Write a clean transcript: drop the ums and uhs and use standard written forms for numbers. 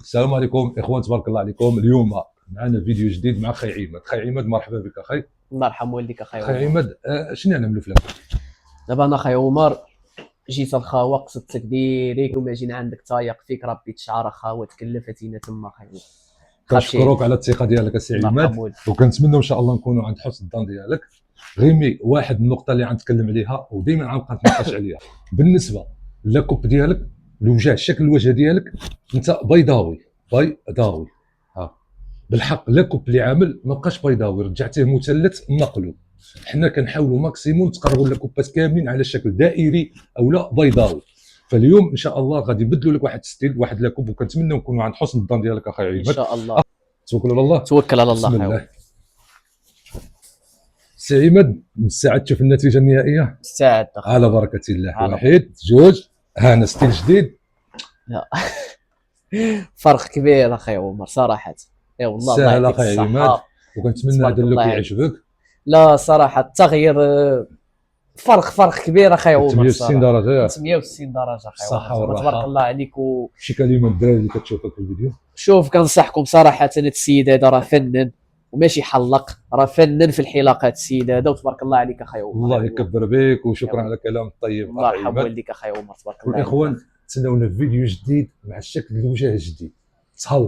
السلام عليكم اخوان، تبارك الله عليكم. اليوم معنا فيديو جديد مع خي عماد. خي عماد مرحبا بك اخي. الله يرحم والديك اخي خي عمر. عماد، شنو نعملوا في الاخر؟ دابا انا اخي عمر جيت الخاوه قصدتك ديريك وما جينا عندك تايق فيك ربي تشعر خاوه تكلفتينا تما اخي عمر. كنشكروك على الثقه ديالك السي الله عماد، يرحم والديك. وكنتمنى ان شاء الله نكونوا عند حسن الظن ديالك. غيمي واحد النقطه اللي غنتكلم عليها وديما غنبقى نتناقش عليها بالنسبه لاكوب ديالك، الوجه، شكل الوجه ديالك انت بيضاوي بيضاوي. بالحق لاكوب اللي عامل ما بقاش بيضاوي، رجعتيه مثلث مقلوب. حنا كنحاولوا ماكسيموم تقربوا لاكوبات كاملين على شكل دائري او لا بيضاوي. فاليوم ان شاء الله غادي نبدلوا لك واحد ستيل، واحد لاكوب، وكنتمنى نكونوا عند حسن الظن ديالك اخي عماد ان شاء الله. توكل على الله. توكل على الله بسم اخي عمر. الله. سي عماد، مستعد تشوف النتيجه النهائيه؟ مستعد اخي. على بركه الله. على واحد جوج، هانا ستيل جديد. لا. فرق كبير اخي عمر صراحه. اي والله الله سهل يعطيك اخي عماد، الصحه. وكنتمنى تبارك هذا اللوك الله يعجبك. لا صراحه التغيير فرق كبير اخي عمر. 160 درجه ياك. 160 درجه اخي الصحة عمر. والراحة. تبارك الله عليك. شي كلمه الدراري اللي كتشوفك في الفيديو؟ شوف كنصحكم صراحة السيد هذا راه فنان وماشي حلق، راه فنان في الحلاقات السيد هذا، وتبارك الله عليك اخي عمر. الله يكبر بك، وشكرا يا على الكلام الطيب الله اخي يرحم عماد. والديك اخي عمر. تبارك الله عليك. والاخوان تسناونا في فيديو جديد مع الشكل الوجه جديد. تهلا.